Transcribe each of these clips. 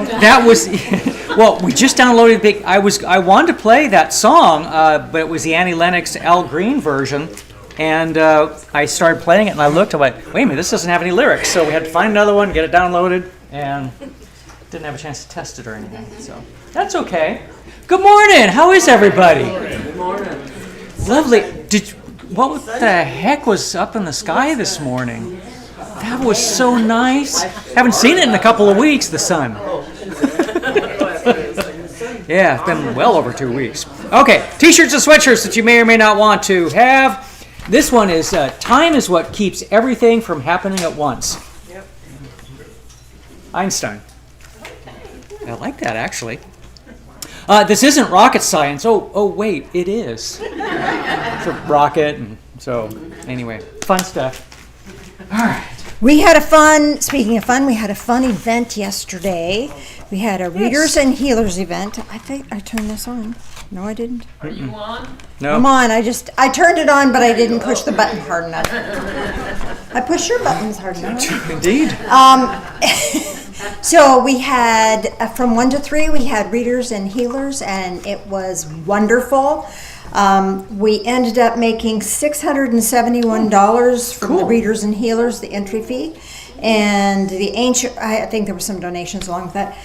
That was, well, we just downloaded I wanted to play that song, but it was the Annie Lennox Al Green version. And I started playing it, and I looked, I'm like, wait a minute, this doesn't have any lyrics. So we had to find another one, get it downloaded, and didn't have a chance to test it or anything. So that's okay. Good morning. How is everybody? Good morning. Lovely. What the heck was up in the sky this morning? That was so nice. Haven't seen it in a couple of weeks, the sun. Yeah, it's been well over 2 weeks. Okay, t-shirts and sweatshirts that you may or may not want to have. This one is, time is what keeps everything from happening at once. Yep. Einstein. I like that, actually. This isn't rocket science. Oh, wait, it is. It's a rocket, and so, anyway, fun stuff. All right. Speaking of fun, we had a fun event yesterday. We had a Readers and Healers event. I think I turned this on. No, I didn't. Are you on? No. I'm on. I turned it on, but I didn't push the button hard enough. I pushed your buttons hard enough. Indeed. So we had, from 1 to 3, we had Readers and Healers, and it was wonderful. We ended up making $671 from the Readers and Healers, the entry fee, and the ancient, I think there were some donations along with that.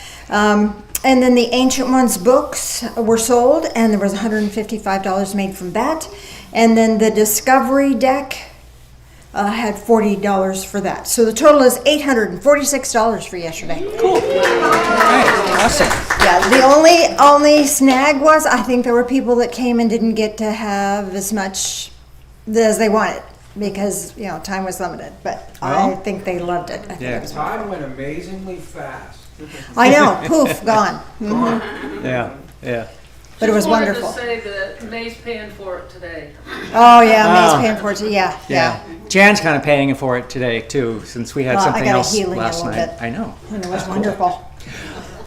And then the Ancient Ones books were sold, and there was $155 made from that. And then the Discovery deck had $40 for that. So the total is $846 for yesterday. Cool. Nice. Awesome. Yeah, the only snag was I think there were people that came and didn't get to have as much as they wanted because time was limited. But I think they loved it. I think it was time went amazingly fast. I know, poof, gone. Mm-hmm. Yeah. But it was wonderful. I wanted to say that May's paying for it today. Oh yeah, May's paying for it too. Yeah. Jan's kind of paying for it today too, since we had something else last night. Bit. I know. And it was wonderful.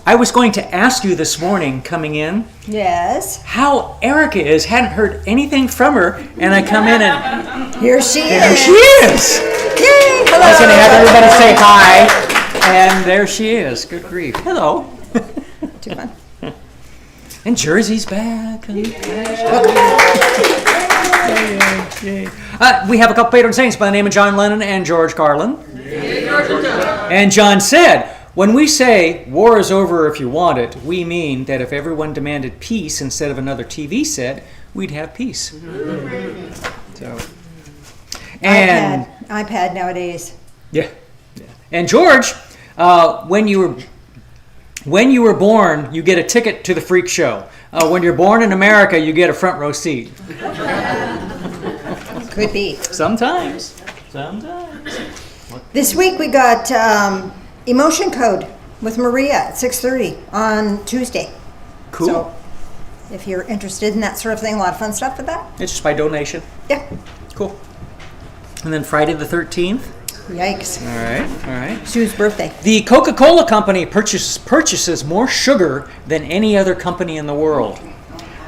I was going to ask you this morning, coming in, yes, how Erica is. Hadn't heard anything from her, and I come in and here she is. There she is. Yay! Hello. I was going to have everybody say hi, and there she is. Good grief. Hello. Too fun. And Jersey's back. We have a couple patron saints by the name of John Lennon and George Carlin. And John said, when we say war is over if you want it, we mean that if everyone demanded peace instead of another TV set, we'd have peace. So, and iPad nowadays. Yeah. And George, when you were born, you get a ticket to the freak show. When you're born in America, you get a front row seat. Could be. Sometimes. This week we got Emotion Code with Maria at 6:30 on Tuesday. Cool. So if you're interested in that sort of thing, a lot of fun stuff with that. It's just by donation. Yeah. Cool. And then Friday the 13th. Yikes. All right. Sue's birthday. The Coca-Cola Company purchases more sugar than any other company in the world.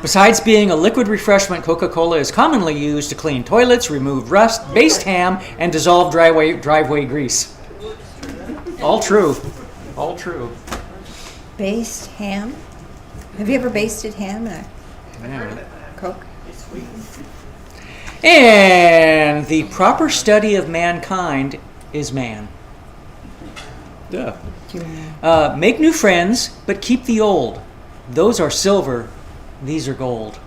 Besides being a liquid refreshment, Coca-Cola is commonly used to clean toilets, remove rust, baste ham, and dissolve driveway grease. All true. Basted ham? Have you ever basted ham in a Coke? And the proper study of mankind is man. Duh. Make new friends, but keep the old. Those are silver, these are gold.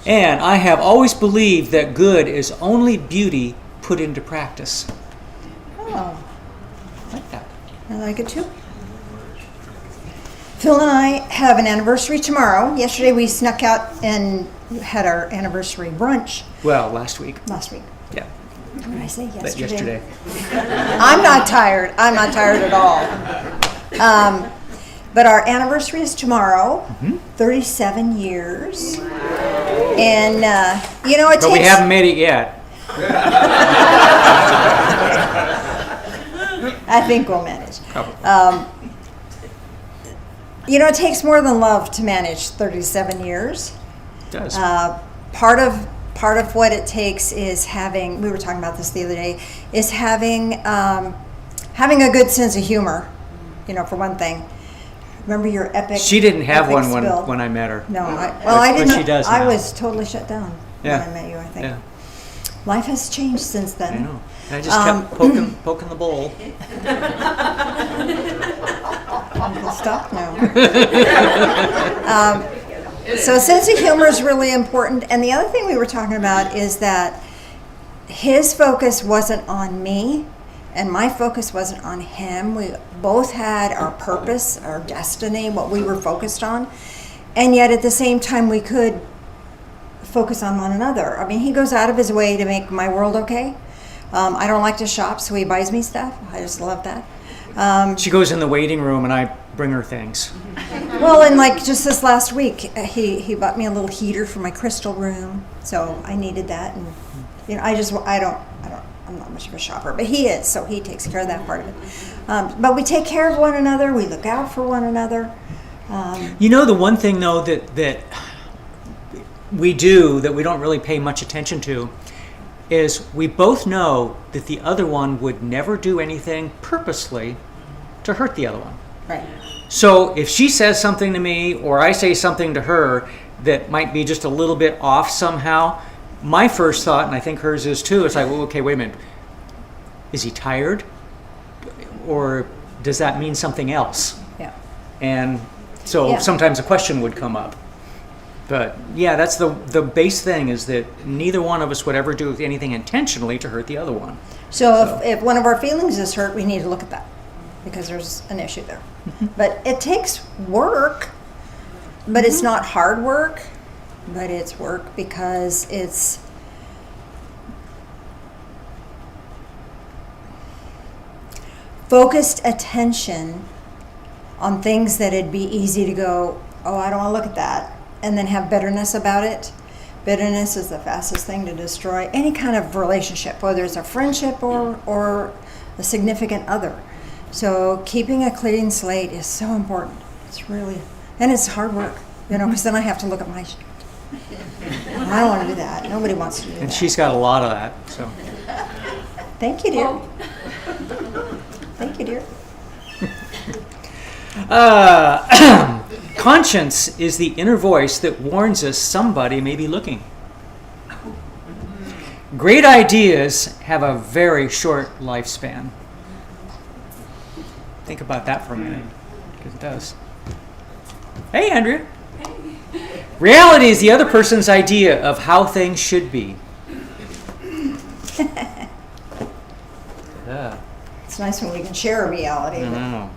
And I have always believed that good is only beauty put into practice. Oh, I like that. I like it too. Phil and I have an anniversary tomorrow. Yesterday we snuck out and had our anniversary brunch. Well, last week. Yeah. What did I say? Yesterday. I'm not tired at all. But our anniversary is tomorrow, 37 years. And, it takes... But we haven't made it yet. I think we'll manage. Probably. It takes more than love to manage 37 years. It does. Part of what it takes is we were talking about this the other day, is having a good sense of humor for one thing. Remember your epic. She didn't have epic one spill? when I met her. No, I But didn't. she does I now. was totally shut down Yeah. when I met you. I think Yeah, life has changed since then. I know. And I just kept poking the bowl. Stop now. So sense of humor is really important. And the other thing we were talking about is that his focus wasn't on me and my focus wasn't on him. We both had our purpose, our destiny, what we were focused on. And yet at the same time, we could focus on one another. I mean, he goes out of his way to make my world okay. I don't like to shop, so he buys me stuff. I just love that. She goes in the waiting room and I bring her things. Well, and like just this last week, he bought me a little heater for my crystal room, so I needed that. And I'm not much of a shopper, but he is, so he takes care of that part of it. But we take care of one another. We look out for one another. The one thing though that we do that we don't really pay much attention to is we both know that the other one would never do anything purposely to hurt the other one. Right. So if she says something to me or I say something to her that might be just a little bit off somehow, my first thought, and I think hers is too, is like, well, okay, wait a minute. Is he tired? Or does that mean something else? Yeah. And so Yeah. sometimes a question would come up. But yeah, that's the base thing, is that neither one of us would ever do anything intentionally to hurt the other one. So if one of our feelings is hurt, we need to look at that because there's an issue there. But it takes work, but it's not hard work, but it's work because it's focused attention on things that it'd be easy to go, oh, I don't want to look at that, and then have bitterness about it. Bitterness is the fastest thing to destroy any kind of relationship, whether it's a friendship or a significant other. So keeping a clean slate is so important. It's really, and it's hard work, because then I have to look at my shit. I don't want to do that. Nobody wants to do that. And she's got a lot of that. So Thank you, dear. Thank you, dear. conscience is the inner voice that warns us somebody may be looking. Great ideas have a very short lifespan. Think about that for a minute, because it does. Hey, Andrea. Reality is the other person's idea of how things should be. Yeah. It's nice when we can share a reality. No.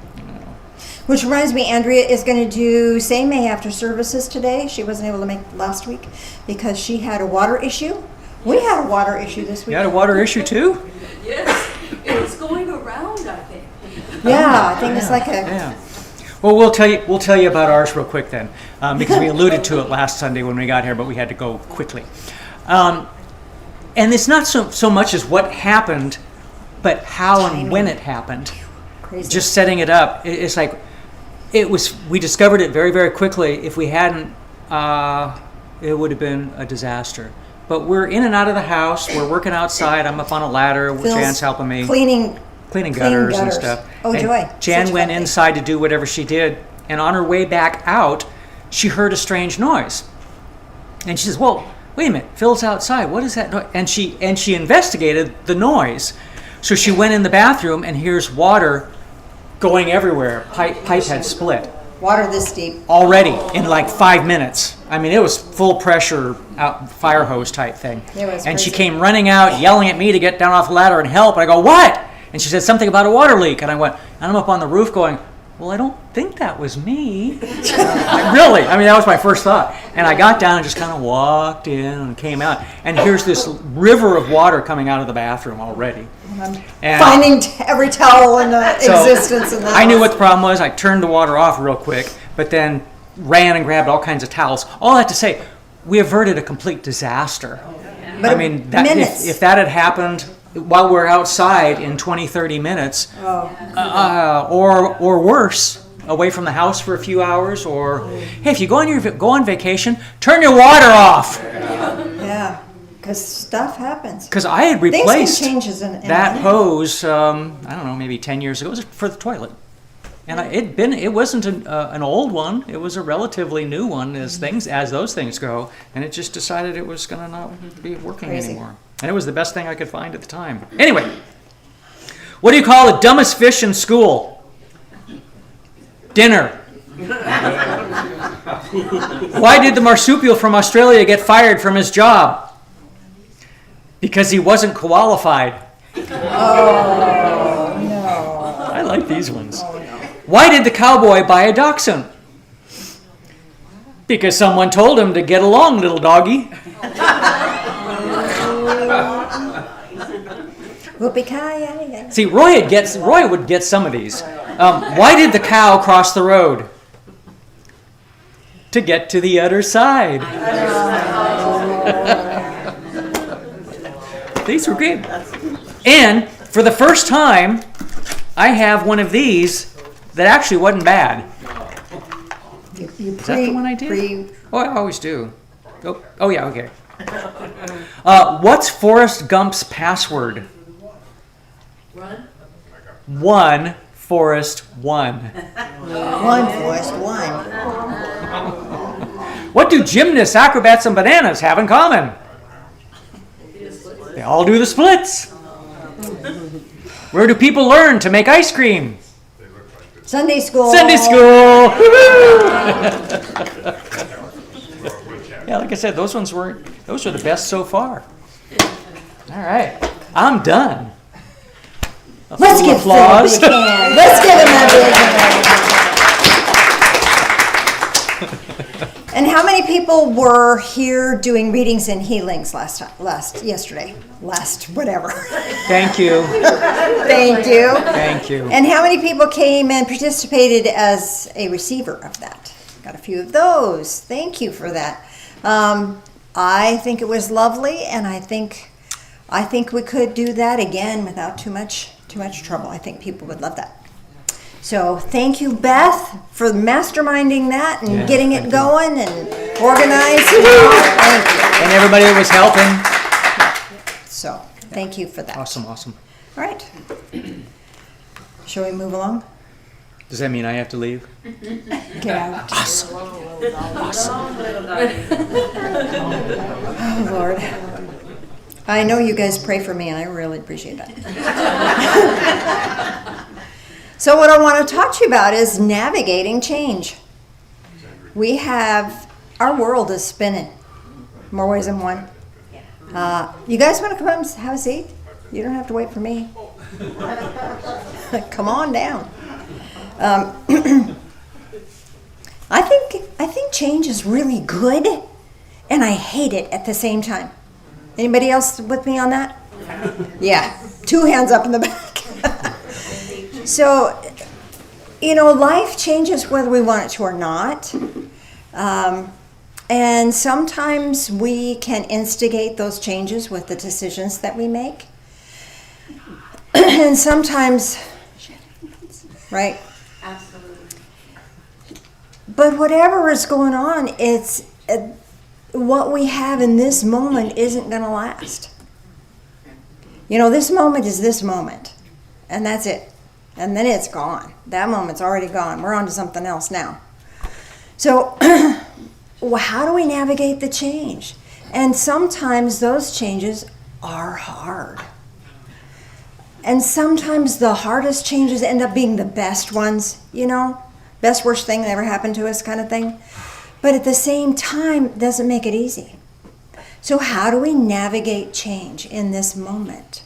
Which reminds me, Andrea is going to do Say May after services today. She wasn't able to make last week because she had a water issue. We had a water issue this week. You had a water issue too? Yes, it was going around, I think. Yeah, I think it's like a... Yeah. Well, we'll tell you about ours real quick then, because we alluded to it last Sunday when we got here, but we had to go quickly. And it's not so much as what happened, but how and when it happened. Crazy. Just setting it up. It's like we discovered it very, very quickly. If we hadn't, it would have been a disaster. But we're in and out of the house. We're working outside. I'm up on a ladder. Phil's Jan's helping me. Cleaning Cleaning gutters and gutters. stuff. Oh, And joy. Jan Such a went fun thing. inside to do whatever she did, and on her way back out, she heard a strange noise. And she says, "Whoa, wait a minute, Phil's outside. What is that noise?" And she investigated the noise. So she went in the bathroom and hears water going everywhere. Pipe had split water this deep. already in like 5 minutes. I mean, it was full pressure fire hose type thing. It was and she crazy. came running out, yelling at me to get down off the ladder and help. And I go, "What?" And she said something about a water leak. And I went, and I'm up on the roof going, "Well, I don't think that was me." Really? I mean, that was my first thought. And I got down and just kind of walked in and came out. And here's this river of water coming out of the bathroom already. And Finding every towel in so existence in that I knew house. what the problem was. I turned the water off real quick, but then ran and grabbed all kinds of towels. All that to say, we averted a complete disaster. But I mean, that, minutes. if that had happened while we're outside in 20, 30 minutes, or worse, away from the house for a few hours, or, hey, if you go on vacation, turn your water off. Yeah, because stuff happens. Because I had Things replaced can change in that a minute. hose, I don't know, maybe 10 years ago. It was for the toilet. And it wasn't an old one. It was a relatively new one as those things go. And it just decided it was going to not be working anymore. And it was the best thing I could find at the time. Anyway, what do you call the dumbest fish in school? Dinner. Why did the marsupial from Australia get fired from his job? Because he wasn't qualified. Oh, no. I like these ones. Why did the cowboy buy a dachshund? Because someone told him to get along, little doggy. Whoopee-ki-yay. See, Roy would get some of these. Why did the cow cross the road? To get to the other side. These were great. And for the first time, I have one of these that actually wasn't bad. Is that the one I did? Oh, I always do. Oh yeah, okay. What's Forrest Gump's password? Run. One, Forrest, one. One, Forrest, one. What do gymnasts, acrobats, and bananas have in common? They all do the splits. Where do people learn to make ice cream? Sunday school. Sunday school. Yeah, like I said, those were the best so far. All right, I'm done. Let's give Phil a big hand. Let's give him a big hand. And how many people were here doing readings and healings yesterday? Whatever. Thank you. Thank you. Thank you. And how many people came and participated as a receiver of that? Got a few of those. Thank you for that. I think it was lovely, and I think we could do that again without too much trouble. I think people would love that. So thank you, Beth, for masterminding that and getting it going and organizing. Thank you. And everybody that was helping. So thank you for that. Awesome. All right. Shall we move along? Does that mean I have to leave? Get out. Awesome. Oh, Lord. I know you guys pray for me, and I really appreciate that. So what I want to talk to you about is navigating change. Our world is spinning, more ways than one. You guys want to come up and have a seat? You don't have to wait for me. Come on down. I think change is really good, and I hate it at the same time. Anybody else with me on that? Yeah, 2 hands up in the back. So, life changes whether we want it to or not. And sometimes we can instigate those changes with the decisions that we make. And sometimes, right? Absolutely. But whatever is going on, what we have in this moment isn't going to last. This moment is this moment, and that's it. And then it's gone. That moment's already gone. We're on to something else now. So how do we navigate the change? And sometimes those changes are hard. And sometimes the hardest changes end up being the best ones, best worst thing that ever happened to us kind of thing. But at the same time, it doesn't make it easy. So how do we navigate change in this moment?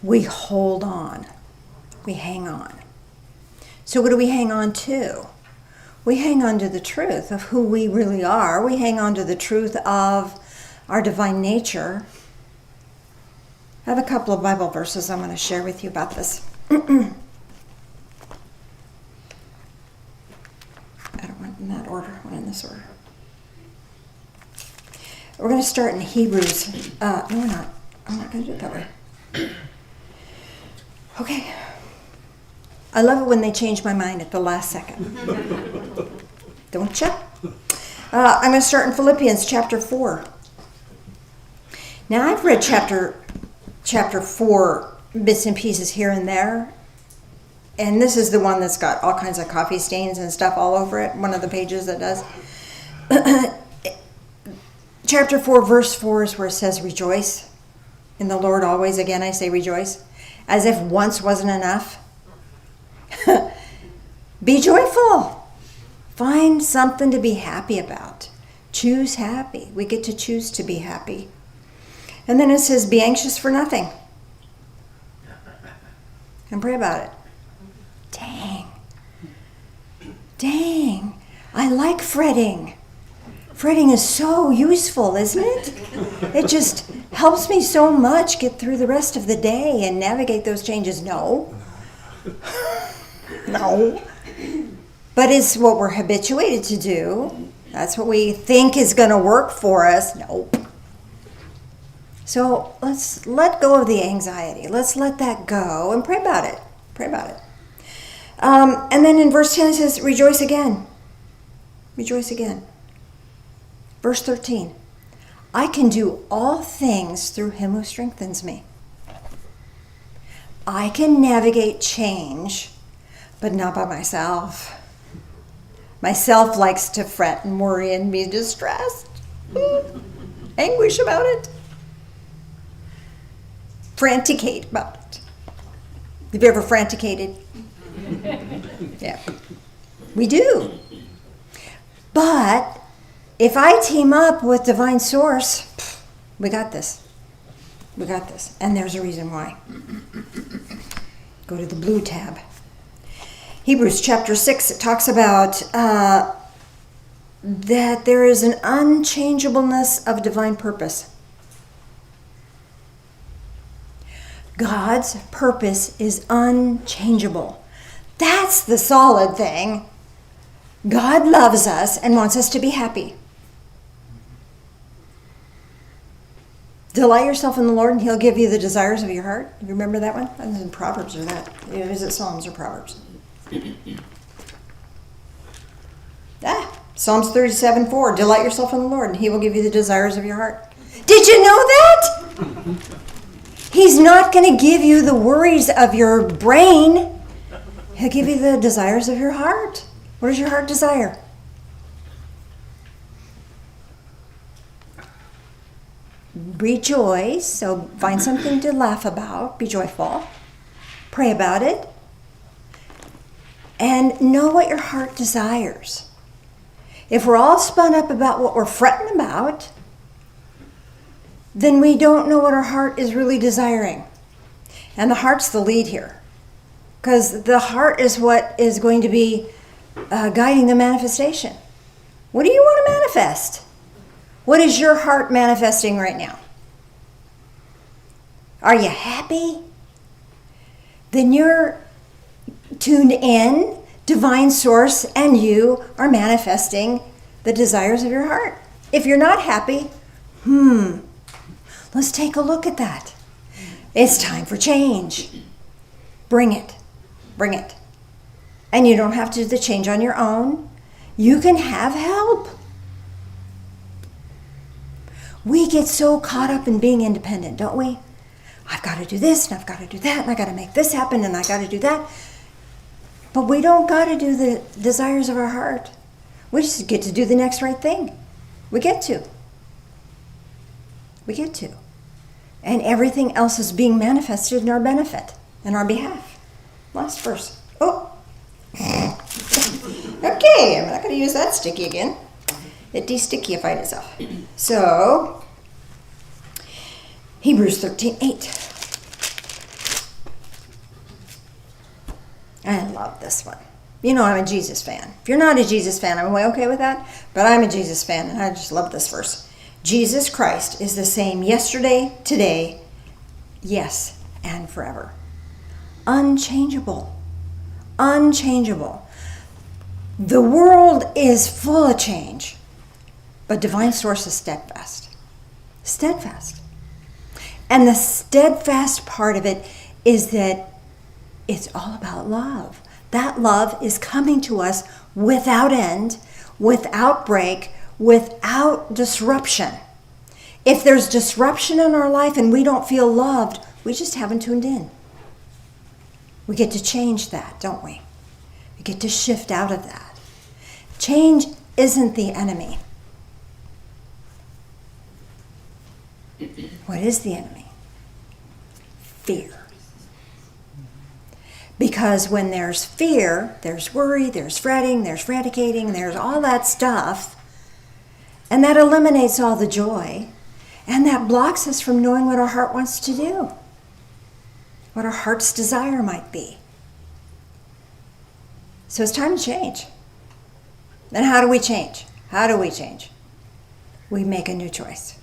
We hold on. We hang on. So what do we hang on to? We hang on to the truth of who we really are. We hang on to the truth of our divine nature. I have a couple of Bible verses I'm going to share with you about this. I don't want in that order. I want in this order. We're going to start in Hebrews. No, we're not. I'm not going to do it that way. Okay. I love it when they change my mind at the last second. Don't you? I'm going to start in Philippians chapter 4. Now, I've read chapter 4 bits and pieces here and there, and this is the one that's got all kinds of coffee stains and stuff all over it, one of the pages that does. Chapter 4, verse 4 is where it says, rejoice in the Lord always. Again, I say rejoice. As if once wasn't enough. Be joyful. Find something to be happy about. Choose happy. We get to choose to be happy. And then it says, be anxious for nothing. And pray about it. Dang. I like fretting. Fretting is so useful, isn't it? It just helps me so much get through the rest of the day and navigate those changes. No. But it's what we're habituated to do. That's what we think is going to work for us. Nope. So let's let go of the anxiety. Let's let that go and pray about it. And then in verse 10 it says, rejoice again. Rejoice again. Verse 13, I can do all things through him who strengthens me. I can navigate change, but not by myself. Myself likes to fret and worry and be distressed. Anguish about it. Franticate about it. Have you ever franticated? Yeah. We do. But if I team up with Divine Source, we got this. And there's a reason why. Go to the blue tab. Hebrews chapter 6, it talks about that there is an unchangeableness of divine purpose. God's purpose is unchangeable. That's the solid thing. God loves us and wants us to be happy. Delight yourself in the Lord and he'll give you the desires of your heart. You remember that one? That's in Proverbs or that. Is it Psalms or Proverbs? Psalms 37:4. Delight yourself in the Lord and he will give you the desires of your heart. Did you know that? He's not going to give you the worries of your brain. He'll give you the desires of your heart. What does your heart desire? Rejoice. So find something to laugh about. Be joyful. Pray about it. And know what your heart desires. If we're all spun up about what we're fretting about, then we don't know what our heart is really desiring. And the heart's the lead here. Because the heart is what is going to be guiding the manifestation. What do you want to manifest? What is your heart manifesting right now? Are you happy? Then you're tuned in, Divine Source, and you are manifesting the desires of your heart. If you're not happy, let's take a look at that. It's time for change. Bring it. And you don't have to do the change on your own. You can have help. We get so caught up in being independent, don't we? I've got to do this, and I've got to do that, and I've got to make this happen, and I've got to do that. But we don't got to do the desires of our heart. We just get to do the next right thing. We get to. And everything else is being manifested in our benefit, in our behalf. Last verse. Oh. Okay, I'm not going to use that sticky again. It de-stickified itself. So, Hebrews 13:8. I love this one. You know I'm a Jesus fan. If you're not a Jesus fan, I'm way okay with that. But I'm a Jesus fan, and I just love this verse. Jesus Christ is the same yesterday, today, yes, and forever. Unchangeable. The world is full of change, but Divine Source is steadfast. And the steadfast part of it is that it's all about love. That love is coming to us without end, without break, without disruption. If there's disruption in our life and we don't feel loved, we just haven't tuned in. We get to change that, don't we? We get to shift out of that. Change isn't the enemy. What is the enemy? Fear. Because when there's fear, there's worry, there's fretting, there's franticating, there's all that stuff, and that eliminates all the joy, and that blocks us from knowing what our heart wants to do, what our heart's desire might be. So it's time to change. Then how do we change? How do we change? We make a new choice.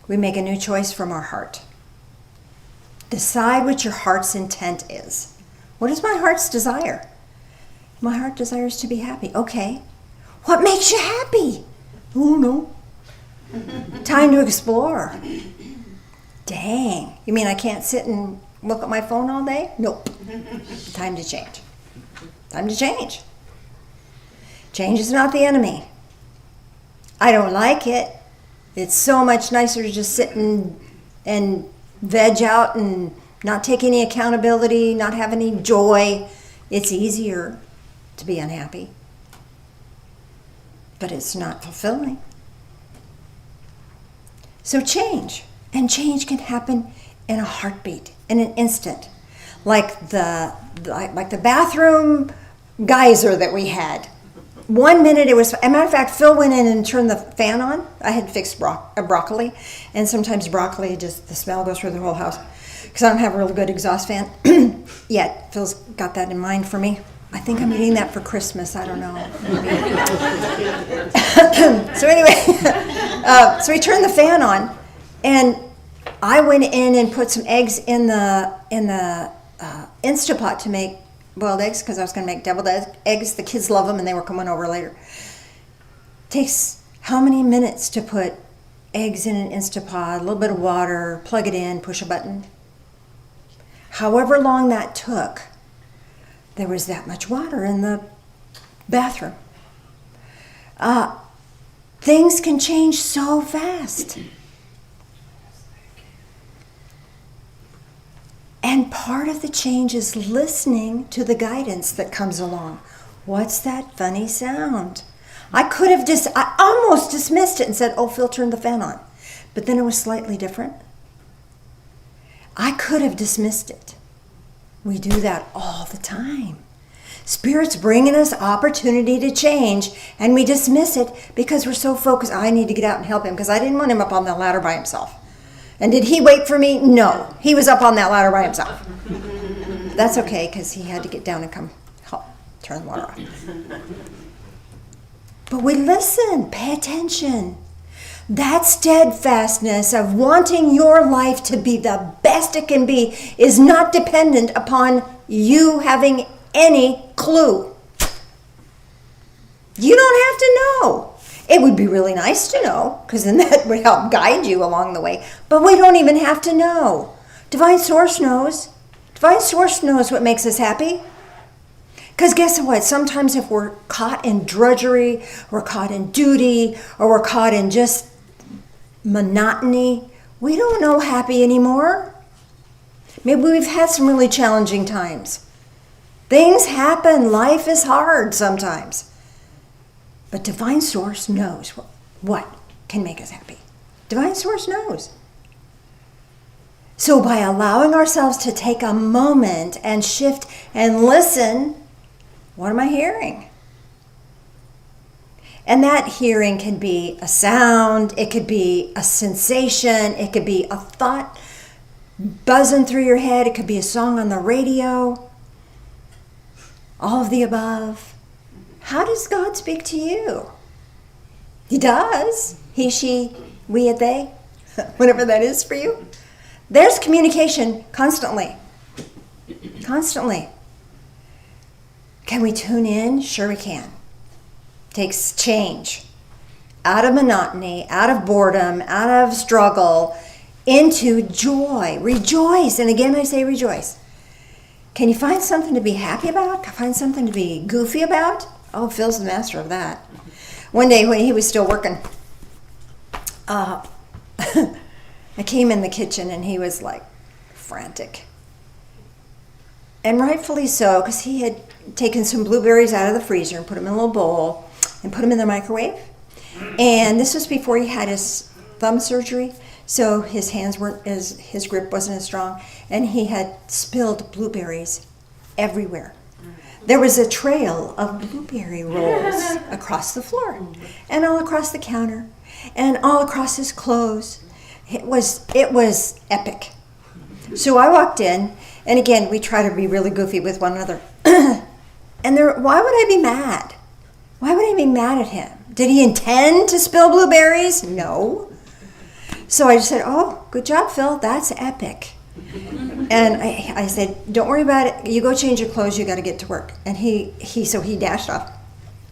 We make a new choice from our heart. Decide what your heart's intent is. What is my heart's desire? My heart desires to be happy. Okay. What makes you happy? Oh, no. Time to explore. Dang. You mean I can't sit and look at my phone all day? Nope. Time to change. Time to change. Change is not the enemy. I don't like it. It's so much nicer to just sit and veg out and not take any accountability, not have any joy. It's easier to be unhappy. But it's not fulfilling. So change. And change can happen in a heartbeat, in an instant. Like the bathroom geyser that we had. 1 minute it was, as a matter of fact, Phil went in and turned the fan on. I had fixed broccoli, and sometimes broccoli, just the smell goes through the whole house because I don't have a real good exhaust fan yet. Phil's got that in mind for me. I think I'm eating that for Christmas. I don't know. So anyway, so he turned the fan on, and I went in and put some eggs in the Instapot to make boiled eggs because I was going to make deviled eggs. The kids love them, and they were coming over later. Takes how many minutes to put eggs in an Instapot, a little bit of water, plug it in, push a button. However long that took, there was that much water in the bathroom. Things can change so fast. And part of the change is listening to the guidance that comes along. What's that funny sound? I almost dismissed it and said, oh, Phil turned the fan on. But then it was slightly different. I could have dismissed it. We do that all the time. Spirit's bringing us opportunity to change, and we dismiss it because we're so focused. I need to get out and help him because I didn't want him up on the ladder by himself. And did he wait for me? No. He was up on that ladder by himself. That's okay, because he had to get down and come help turn the water off. But we listen, pay attention. That steadfastness of wanting your life to be the best it can be is not dependent upon you having any clue. You don't have to know. It would be really nice to know, because then that would help guide you along the way. But we don't even have to know. Divine Source knows. Divine Source knows what makes us happy. Because guess what? Sometimes if we're caught in drudgery, we're caught in duty, or we're caught in just monotony, we don't know happy anymore. Maybe we've had some really challenging times. Things happen. Life is hard sometimes. But Divine Source knows what can make us happy. Divine Source knows. So by allowing ourselves to take a moment and shift and listen, what am I hearing? And that hearing can be a sound, it could be a sensation, it could be a thought buzzing through your head, it could be a song on the radio, all of the above. How does God speak to you? He does. He, she, we, it, they, whatever that is for you. There's communication constantly. Constantly. Can we tune in? Sure we can. Takes change. Out of monotony, out of boredom, out of struggle, into joy. Rejoice. And again I say rejoice. Can you find something to be happy about? Find something to be goofy about? Oh, Phil's the master of that. One day when he was still working, I came in the kitchen and he was like frantic. And rightfully so, because he had taken some blueberries out of the freezer and put them in a little bowl and put them in the microwave. And this was before he had his thumb surgery, so his hands weren't as, his grip wasn't as strong, and he had spilled blueberries everywhere. There was a trail of blueberry rolls across the floor and all across the counter and all across his clothes. It was epic. So I walked in, and again, we try to be really goofy with one another. And why would I be mad? Why would I be mad at him? Did he intend to spill blueberries? No. So I just said, oh, good job, Phil. That's epic. And I said, don't worry about it. You go change your clothes. You got to get to work. And he dashed off.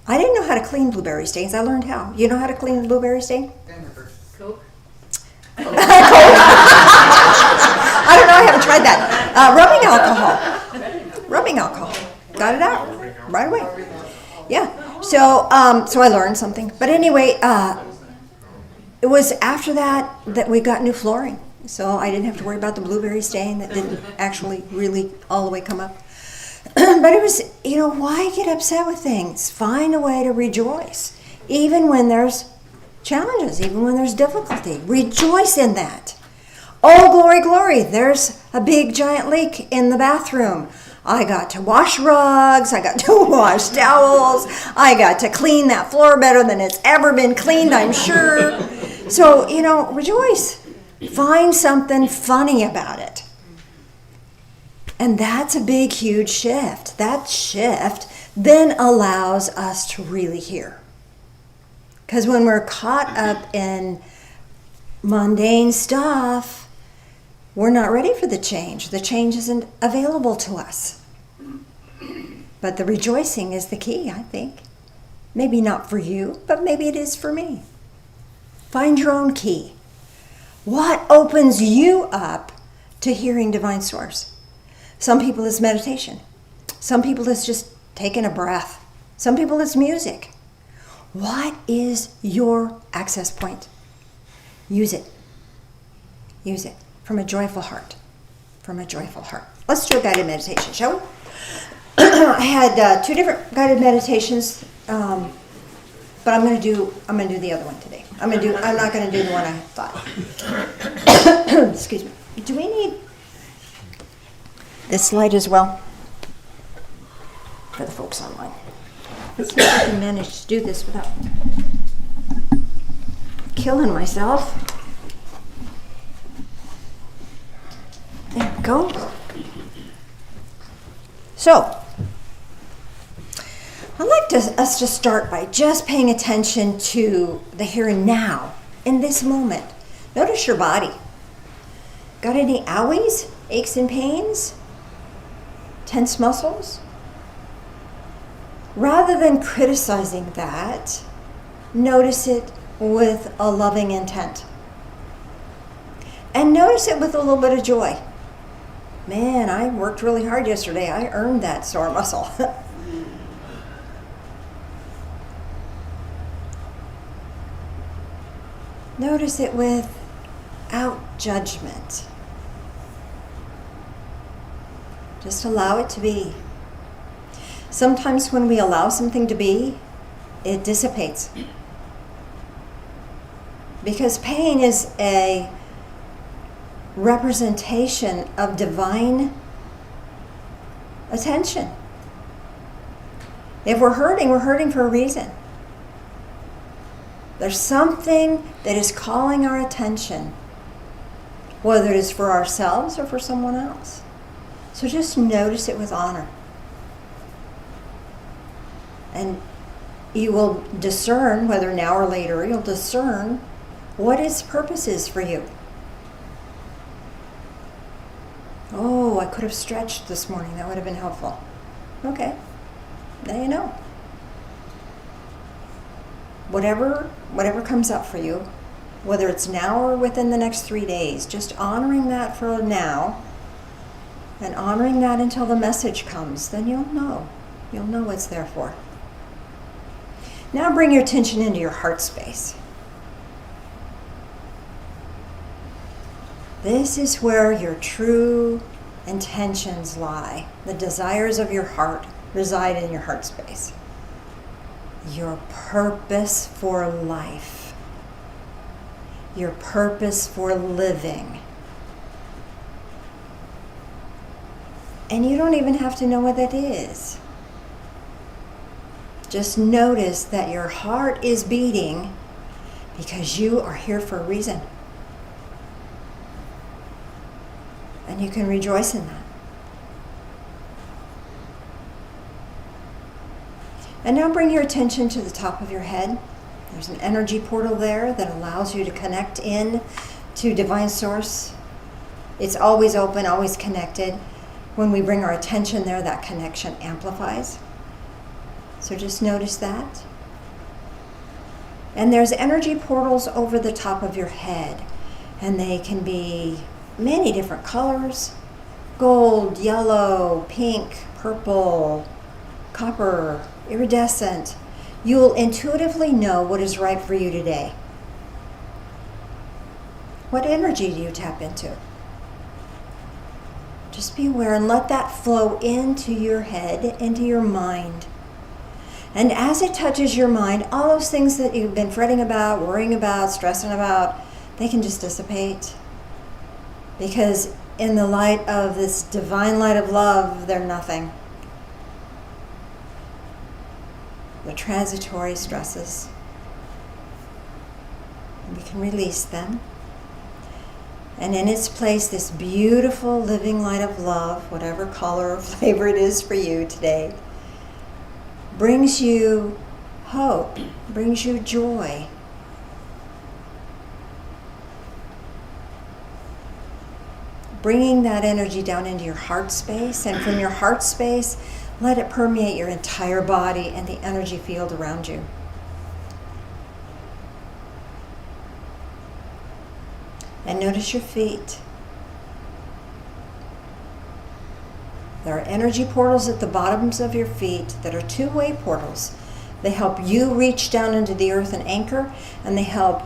I didn't know how to clean blueberry stains. I learned how. You know how to clean a blueberry stain? Coke? I don't know. I haven't tried that. Rubbing alcohol. Got it out right away. Yeah. So I learned something. But anyway, it was after that we got new flooring. So I didn't have to worry about the blueberry stain that didn't actually really all the way come up. But it was, why get upset with things? Find a way to rejoice. Even when there's challenges, even when there's difficulty. Rejoice in that. Oh, glory, glory. There's a big giant leak in the bathroom. I got to wash rugs. I got to wash towels. I got to clean that floor better than it's ever been cleaned, I'm sure. So, rejoice. Find something funny about it. And that's a big, huge shift. That shift then allows us to really hear. Because when we're caught up in mundane stuff, we're not ready for the change. The change isn't available to us. But the rejoicing is the key, I think. Maybe not for you, but maybe it is for me. Find your own key. What opens you up to hearing divine source? Some people it's meditation. Some people it's just taking a breath. Some people it's music. What is your access point? Use it. Use it from a joyful heart. From a joyful heart. Let's do a guided meditation, shall we? I had 2 different guided meditations, but I'm going to do the other one today. I'm not going to do the one I thought. Excuse me. Do we need this light as well? For the folks online. Let's see if I can manage to do this without killing myself. There we go. So, I'd like us to start by just paying attention to the here and now, in this moment. Notice your body. Got any owies, aches and pains, tense muscles? Rather than criticizing that, notice it with a loving intent. And notice it with a little bit of joy. Man, I worked really hard yesterday. I earned that sore muscle. Notice it without judgment. Just allow it to be. Sometimes when we allow something to be, it dissipates. Because pain is a representation of divine attention. If we're hurting for a reason. There's something that is calling our attention, whether it is for ourselves or for someone else. So just notice it with honor. And you will discern, whether now or later, you'll discern what its purpose is for you. Oh, I could have stretched this morning. That would have been helpful. Okay, now you know. Whatever comes up for you, whether it's now or within the next 3 days, just honoring that for now and honoring that until the message comes, then you'll know. You'll know what it's there for. Now bring your attention into your heart space. This is where your true intentions lie. The desires of your heart reside in your heart space. Your purpose for life. Your purpose for living. And you don't even have to know what that is. Just notice that your heart is beating because you are here for a reason. And you can rejoice in that. And now bring your attention to the top of your head. There's an energy portal there that allows you to connect in to Divine Source. It's always open, always connected. When we bring our attention there, that connection amplifies. So just notice that. And there's energy portals over the top of your head. And they can be many different colors. Gold, yellow, pink, purple, copper, iridescent. You'll intuitively know what is right for you today. What energy do you tap into? Just be aware and let that flow into your head, into your mind. And as it touches your mind, all those things that you've been fretting about, worrying about, stressing about, they can just dissipate. Because in the light of this divine light of love, they're nothing. The transitory stresses. We can release them. And in its place, this beautiful living light of love, whatever color or flavor it is for you today, brings you hope, brings you joy. Bringing that energy down into your heart space, and from your heart space, let it permeate your entire body and the energy field around you. And notice your feet. There are energy portals at the bottoms of your feet that are two-way portals. They help you reach down into the earth and anchor, and they help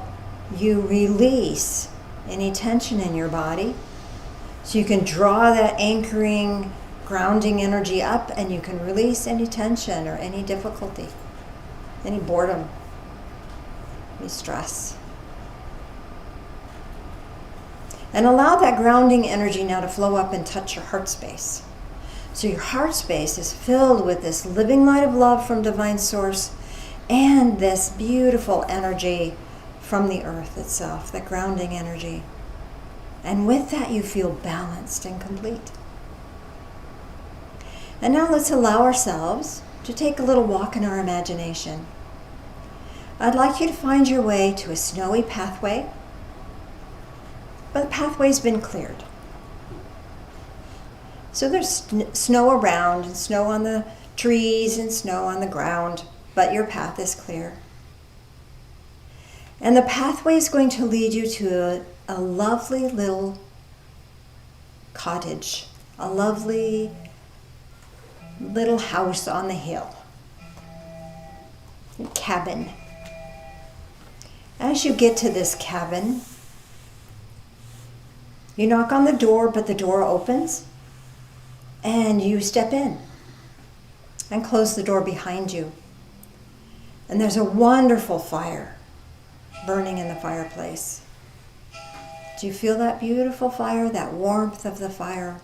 you release any tension in your body. So you can draw that anchoring, grounding energy up, and you can release any tension or any difficulty, any boredom, any stress. And allow that grounding energy now to flow up and touch your heart space. So your heart space is filled with this living light of love from Divine Source and this beautiful energy from the earth itself, the grounding energy. And with that, you feel balanced and complete. And now let's allow ourselves to take a little walk in our imagination. I'd like you to find your way to a snowy pathway, but the pathway's been cleared. So there's snow around, and snow on the trees and snow on the ground, but your path is clear. And the pathway is going to lead you to a lovely little cottage, a lovely little house on the hill, a cabin. As you get to this cabin, you knock on the door, but the door opens, and you step in and close the door behind you. And there's a wonderful fire burning in the fireplace. Do you feel that beautiful fire, that warmth of the fire?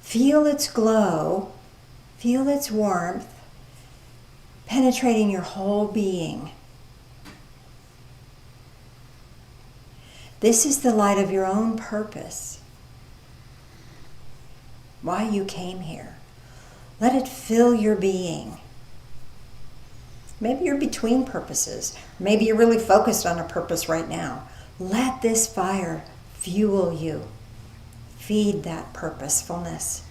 Feel its glow, feel its warmth penetrating your whole being. This is the light of your own purpose. Why you came here. Let it fill your being. Maybe you're between purposes. Maybe you're really focused on a purpose right now. Let this fire fuel you. Feed that purposefulness.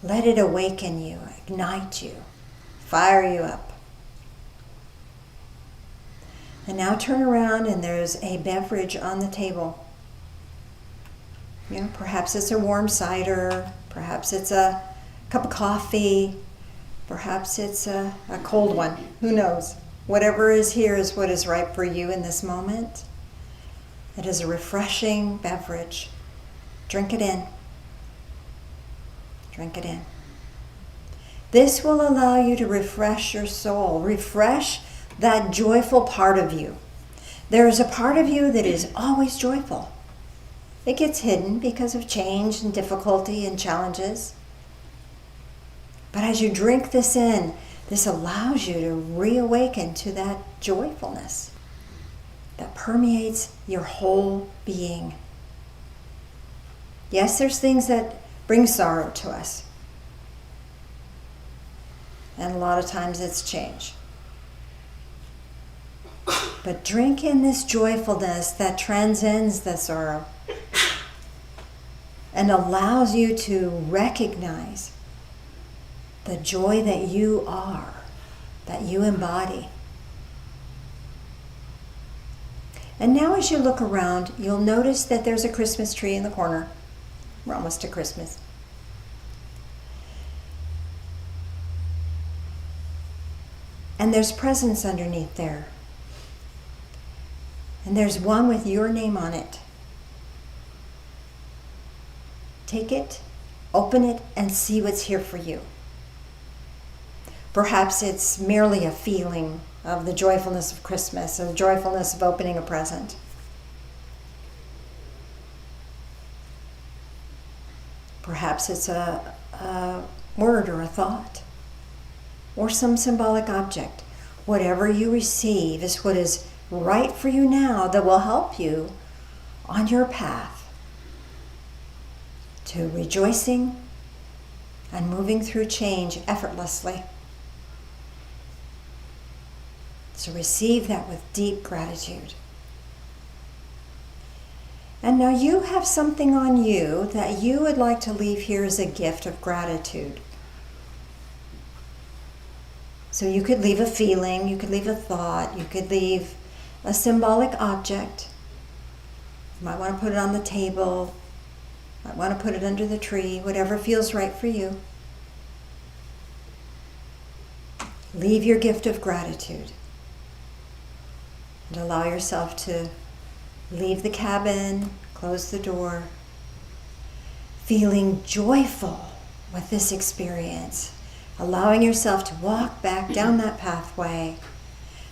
Let it awaken you, ignite you, fire you up. And now turn around, and there's a beverage on the table. You know, perhaps it's a warm cider, perhaps it's a cup of coffee, perhaps it's a cold one. Who knows? Whatever is here is what is right for you in this moment. It is a refreshing beverage. Drink it in. Drink it in. This will allow you to refresh your soul, refresh that joyful part of you. There is a part of you that is always joyful. It gets hidden because of change and difficulty and challenges. But as you drink this in, this allows you to reawaken to that joyfulness that permeates your whole being. Yes, there's things that bring sorrow to us. And a lot of times it's change. But drink in this joyfulness that transcends the sorrow and allows you to recognize the joy that you are, that you embody. And now as you look around, you'll notice that there's a Christmas tree in the corner. We're almost to Christmas. And there's presents underneath there. And there's one with your name on it. Take it, open it, and see what's here for you. Perhaps it's merely a feeling of the joyfulness of Christmas, of the joyfulness of opening a present. Perhaps it's a word or a thought, or some symbolic object. Whatever you receive is what is right for you now that will help you on your path to rejoicing and moving through change effortlessly. So receive that with deep gratitude. And now you have something on you that you would like to leave here as a gift of gratitude. So you could leave a feeling, you could leave a thought, you could leave a symbolic object. You might want to put it on the table, might want to put it under the tree, whatever feels right for you. Leave your gift of gratitude and allow yourself to leave the cabin, close the door, feeling joyful with this experience, allowing yourself to walk back down that pathway,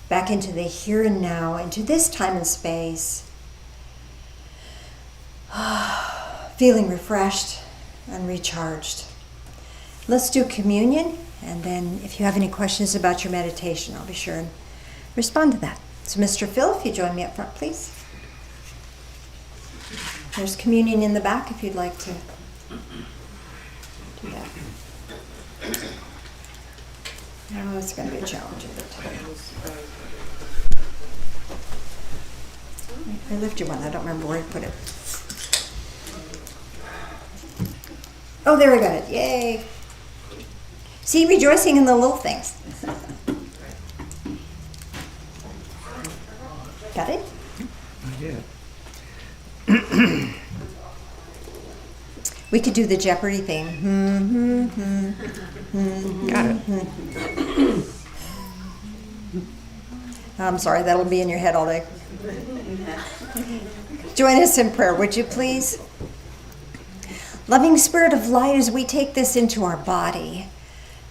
back into the here and now, into this time and space, feeling refreshed and recharged. Let's do communion, and then if you have any questions about your meditation, I'll be sure and respond to that. So Mr. Phil, if you join me up front, please. There's communion in the back if you'd like to do that. Oh, it's going to be a challenge. I lifted one. I don't remember where I put it. Oh, there we got it. Yay. See, rejoicing in the little things. Got it? I did. We could do the Jeopardy thing. Got it. I'm sorry, that'll be in your head all day. Join us in prayer, would you please? Loving Spirit of Light, as we take this into our body,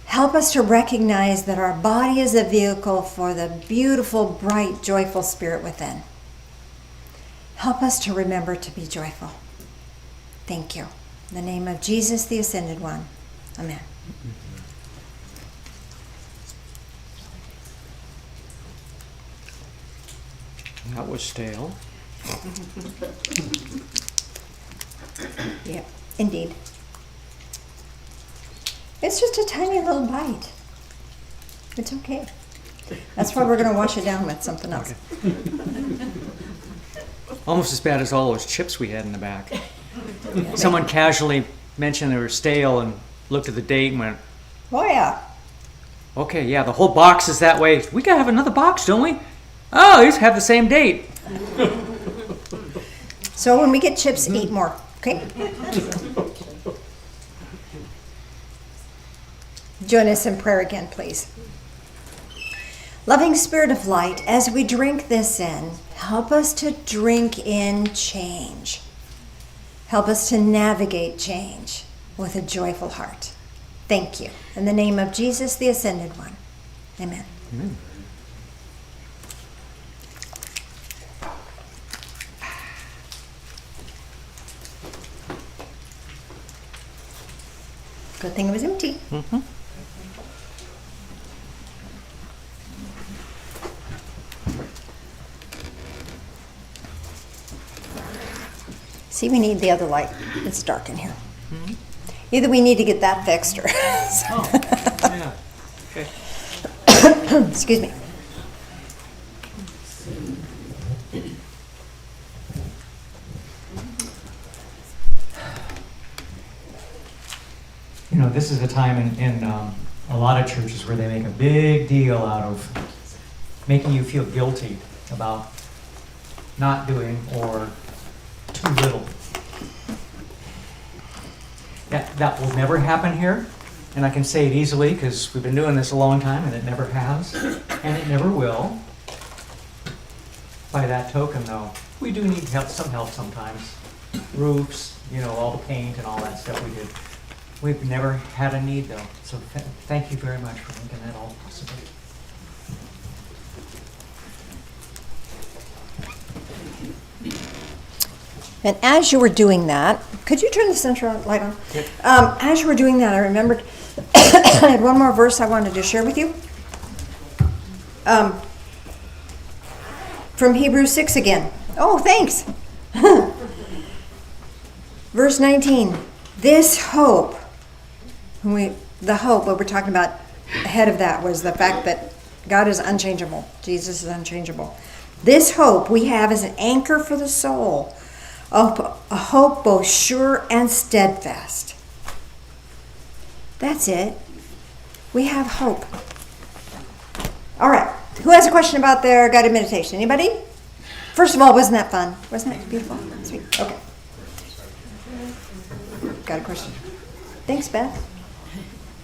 help us to recognize that our body is a vehicle for the beautiful, bright, joyful spirit within. Help us to remember to be joyful. Thank you. In the name of Jesus, the Ascended One. Amen. That was stale. Yep, indeed. It's just a tiny little bite. It's okay. That's why we're going to wash it down with something else. Almost as bad as all those chips we had in the back. Someone casually mentioned they were stale and looked at the date and went, Oh, yeah. okay, yeah, the whole box is that way. We gotta have another box, don't we? Oh, these have the same date. So when we get chips, eat more, okay? Join us in prayer again, please. Loving Spirit of Light, as we drink this in, help us to drink in change. Help us to navigate change with a joyful heart. Thank you. In the name of Jesus, the Ascended One. Amen. Amen. Good thing it was empty. Mm-hmm. See, we need the other light. It's dark in here. Either we need to get that fixed or... Oh, yeah. Okay. Excuse me. You know, this is a time in a lot of churches where they make a big deal out of making you feel guilty about not doing or too little. That will never happen here, and I can say it easily because we've been doing this a long time and it never has, and it never will. By that token, though, we do need help, some help sometimes. Roofs, you know, all the paint and all that stuff we did. We've never had a need, though, so thank you very much for making that all possible. And as you were doing that, could you turn the center light on? Yep. As you were doing that, I remembered I had one more verse I wanted to share with you. From Hebrews 6 again. Oh, thanks. Verse 19. This hope, the hope, what we're talking about ahead of that was the fact that God is unchangeable. Jesus is unchangeable. This hope we have as an anchor for the soul, a hope both sure and steadfast. That's it. We have hope. All right. Who has a question about their guided meditation? Anybody? First of all, wasn't that fun? Wasn't that beautiful? Sweet. Okay. Got a question? Thanks, Beth.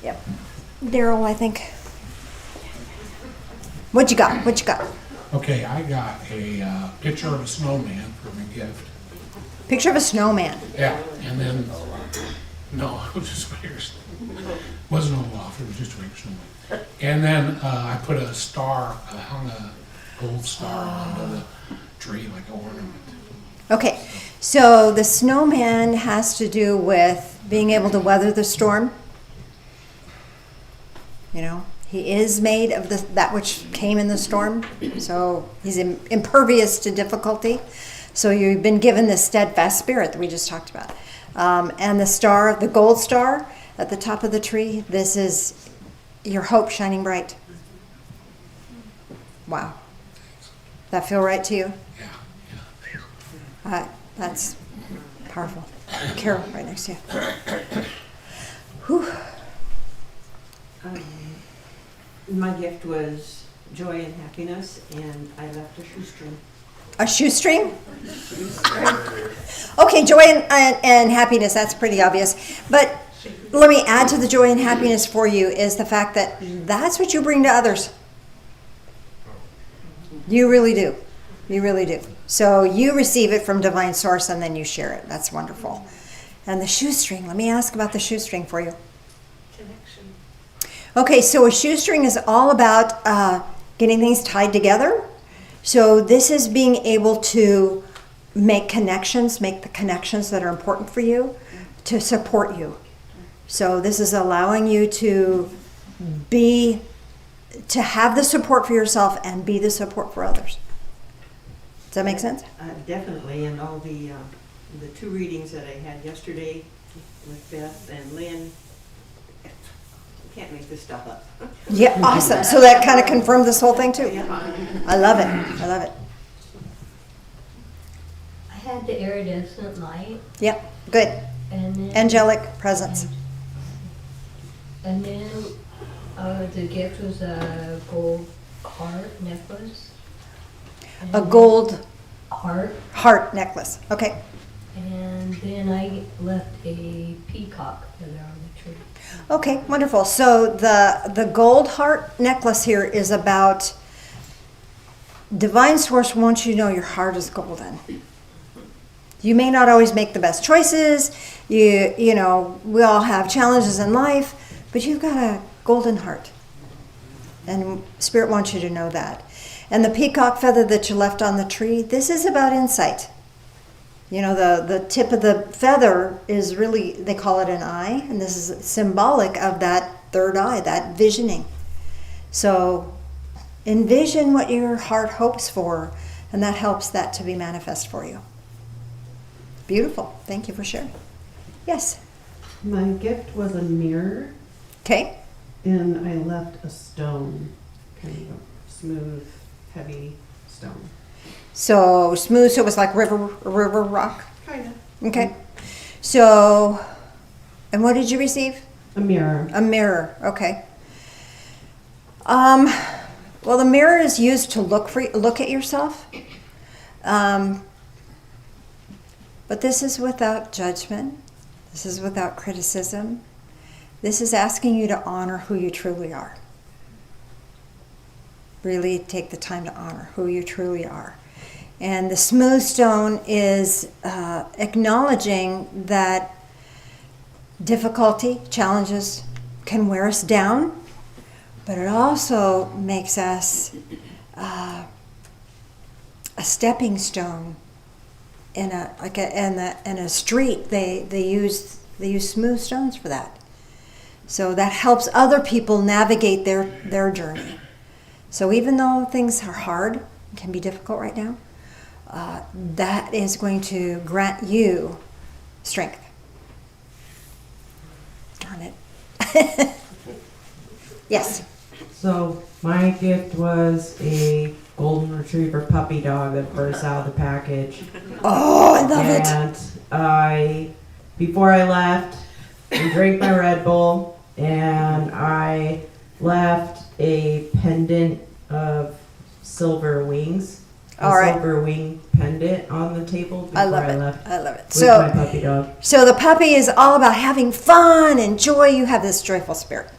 Yep. Daryl, I think. What you got? What you got? Okay, I got a picture of a snowman for my gift. Picture of a snowman. Yeah, and then, no, it was just figures. Wasn't a loft, it was just a regular snowman. And then I put a star, I hung a gold star onto the tree like an ornament. Okay, so the snowman has to do with being able to weather the storm. You know, he is made of that which came in the storm, so he's impervious to difficulty. So you've been given this steadfast spirit that we just talked about. And the star, the gold star at the top of the tree, this is your hope shining bright. Wow. That feel right to you? Yeah. That's powerful. Carol, right next to you. Whew. My gift was joy and happiness, and I left a shoestring. A shoestring? Okay, joy and happiness, that's pretty obvious. But let me add to the joy and happiness for you is the fact that that's what you bring to others. You really do. You really do. So you receive it from divine source and then you share it. That's wonderful. And the shoestring, let me ask about the shoestring for you. Connection. Okay, so a shoestring is all about getting things tied together. So this is being able to make the connections that are important for you to support you. So this is allowing you to have the support for yourself and be the support for others. Does that make sense? Definitely, and all the two readings that I had yesterday with Beth and Lynn, you can't make this stuff up. Yeah, awesome. So that kind of confirmed this whole thing too. Yeah. I love it. I love it. I had the iridescent light, Yep, good. and then Angelic presence. and then the gift was a gold heart necklace. And A then- gold heart, necklace. Okay. and then I left a peacock feather on the tree. Okay, wonderful. So the gold heart necklace here is about divine source wants you to know your heart is golden. You may not always make the best choices. You know, we all have challenges in life, but you've got a golden heart. And Spirit wants you to know that. And the peacock feather that you left on the tree, this is about insight. You know, the tip of the feather is really, they call it an eye, and this is symbolic of that third eye, that visioning. So envision what your heart hopes for, and that helps that to be manifest for you. Beautiful. Thank you for sharing. Yes. My gift was a mirror, Okay. and I left a stone, kind of a smooth, heavy stone. So smooth, so it was like river rock. Kind of. Okay. So, and what did you receive? A mirror. A mirror. Okay. Well, the mirror is used to look at yourself. But this is without judgment. This is without criticism. This is asking you to honor who you truly are. Really take the time to honor who you truly are. And the smooth stone is acknowledging that difficulty, challenges can wear us down, but it also makes us a stepping stone in a street. They use smooth stones for that. So that helps other people navigate their journey. So even though things are hard, can be difficult right now, that is going to grant you strength. Darn it. Yes. So my gift was a golden retriever puppy dog that burst out of the package. Oh, I love it. And before I left, I drank my Red Bull, and I left a pendant of silver wings. All right. Silver wing pendant on the table before I love I it. left I love it. with my puppy dog. So the puppy is all about having fun and joy. You have this joyful spirit.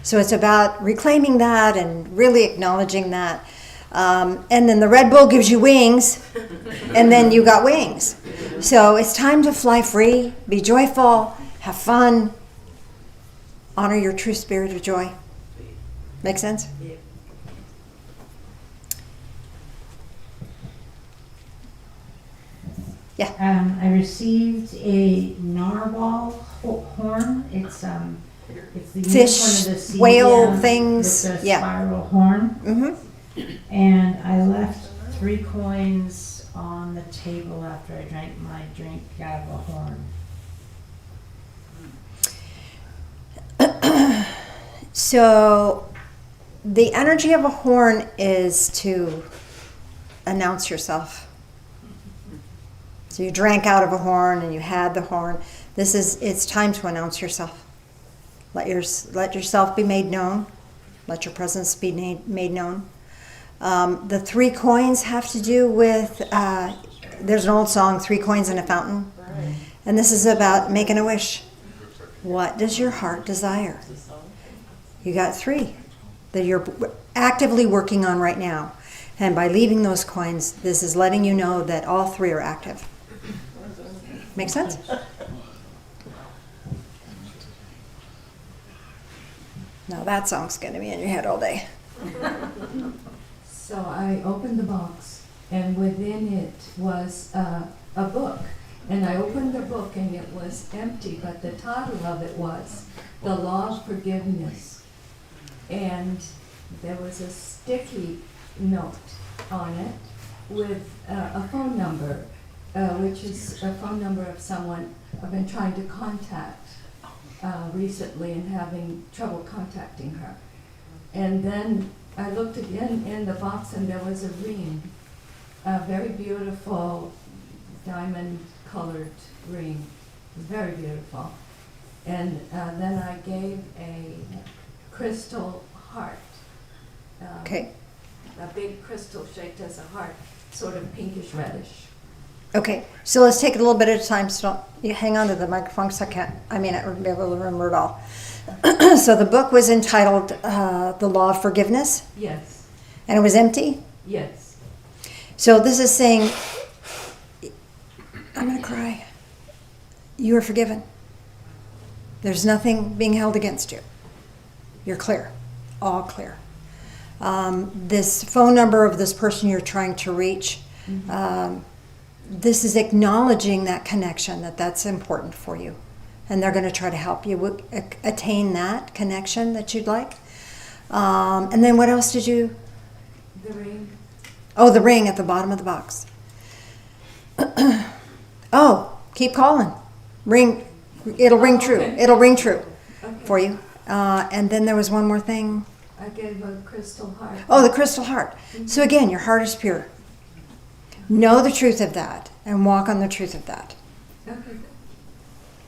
So it's about reclaiming that and really acknowledging that. And then the Red Bull gives you wings, and then you got wings. So it's time to fly free, be joyful, have fun, honor your true spirit of joy. Make sense? Yeah. I received a narwhal horn. It's the Fish, unicorn of the sea, whale things, with the yeah. spiral horn. Mm-hmm. And I left 3 coins on the table after I drank my drink out of a horn. So the energy of a horn is to announce yourself. So you drank out of a horn and you had the horn. It's time to announce yourself. Let yourself be made known. Let your presence be made known. The 3 coins have to do with, there's an old song, 3 coins in a fountain. Right. And this is about making a wish. What does your heart desire? You got 3 that you're actively working on right now. And by leaving those coins, this is letting you know that all 3 are active. Make sense? Now that song's going to be in your head all day. So I opened the box, and within it was a book. And I opened the book, and it was empty, but the title of it was The Law of Forgiveness. And there was a sticky note on it with a phone number, which is a phone number of someone I've been trying to contact recently and having trouble contacting her. And then I looked again in the box, and there was a ring, a very beautiful diamond-colored ring. It was very beautiful. And then I gave a crystal heart. Okay. A big crystal shaped as a heart, sort of pinkish reddish. Okay, so let's take it a little bit at a time. So you hang on to the microphone because I may not be able to remember it all. So the book was entitled The Law of Forgiveness? Yes. And it was empty? Yes. So this is saying, I'm going to cry. You are forgiven. There's nothing being held against you. You're clear, all clear. This phone number of this person you're trying to reach, this is acknowledging that connection, that's important for you. And they're going to try to help you attain that connection that you'd like. And then what else did you? The ring. Oh, the ring at the bottom of the box. Oh, keep calling. Ring. It'll ring true. Okay. It'll ring true Okay. for you. And then there was one more thing. I gave a crystal heart. Oh, the crystal heart. So again, your heart is pure. Know the truth of that and walk on the truth of that. Okay.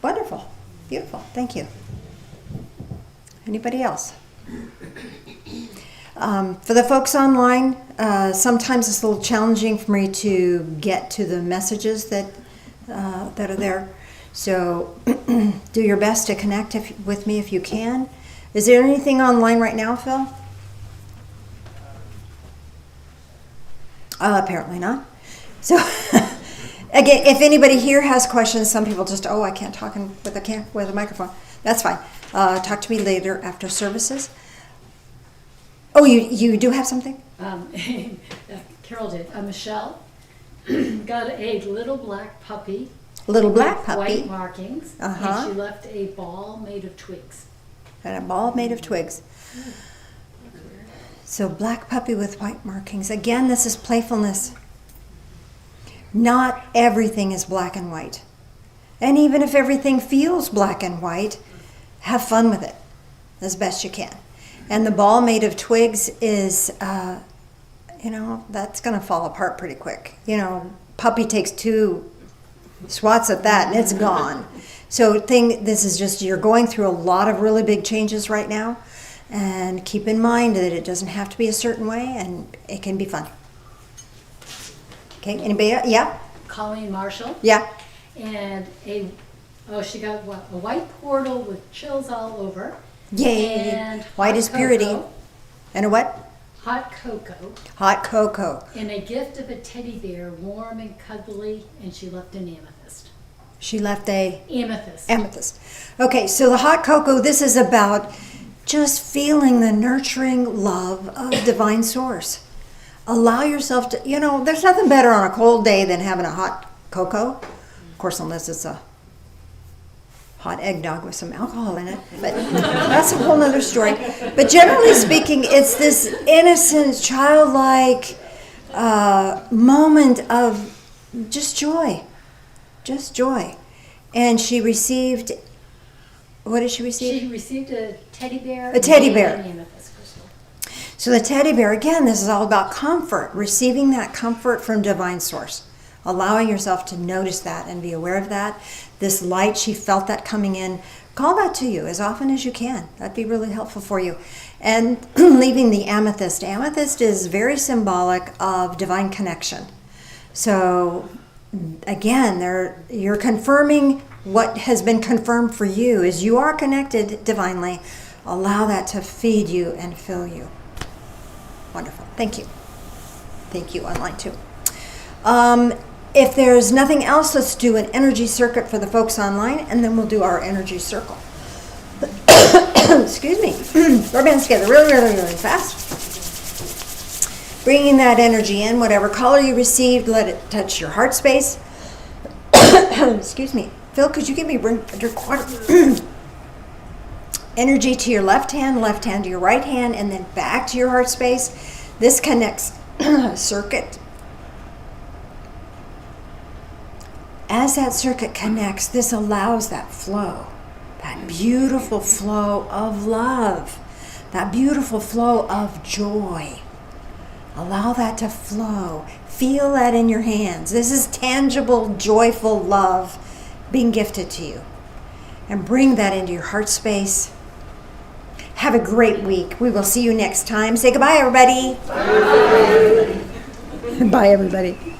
Wonderful. Beautiful. Thank you. Anybody else? For the folks online, sometimes it's a little challenging for me to get to the messages that are there. So do your best to connect with me if you can. Is there anything online right now, Phil? Apparently not. So again, if anybody here has questions, some people just, I can't talk with a microphone. That's fine. Talk to me later after services. Oh, you do have something? Carol did. Michelle got a little black puppy. Little black with puppy. White markings. Uh-huh. And she left a ball made of twigs. And a ball made of twigs. So black puppy with white markings. Again, this is playfulness. Not everything is black and white. And even if everything feels black and white, have fun with it as best you can. And the ball made of twigs is, that's going to fall apart pretty quick. Puppy takes 2 swats at that and it's gone. So this is just, you're going through a lot of really big changes right now. And keep in mind that it doesn't have to be a certain way and it can be fun. Okay, anybody else? Yeah? Colleen Marshall. Yeah. And she got a white portal with chills all over. Yay. And White hot is purity. cocoa. And a what? Hot cocoa. Hot cocoa. And a gift of a teddy bear, warm and cuddly, and she left an amethyst. She left a Amethyst. Okay, so the hot cocoa, this is about just feeling the nurturing love of divine source. Allow yourself to, there's nothing better on a cold day than having a hot cocoa. Of course, unless it's a hot eggnog with some alcohol in it, but that's a whole nother story. But generally speaking, it's this innocent, childlike moment of just joy. And she received, what did she receive? She received a teddy bear. A teddy bear. And an amethyst crystal. So the teddy bear, again, this is all about comfort, receiving that comfort from divine source, allowing yourself to notice that and be aware of that. This light, she felt that coming in. Call that to you as often as you can. That'd be really helpful for you. And leaving the amethyst. Amethyst is very symbolic of divine connection. So again, you're confirming what has been confirmed for you is you are connected divinely. Allow that to feed you and fill you. Wonderful. Thank you. Thank you online too. If there's nothing else, let's do an energy circuit for the folks online, and then we'll do our energy circle. Excuse me. Rub hands together really, really, really fast. Bringing that energy in, whatever color you received, let it touch your heart space. Excuse me. Phil, could you give me your quarter? Energy to your left hand to your right hand, and then back to your heart space. This connects circuit. As that circuit connects, this allows that flow, that beautiful flow of love, that beautiful flow of joy. Allow that to flow. Feel that in your hands. This is tangible, joyful love being gifted to you. And bring that into your heart space. Have a great week. We will see you next time. Say goodbye, everybody. Bye, everybody. Bye, everybody.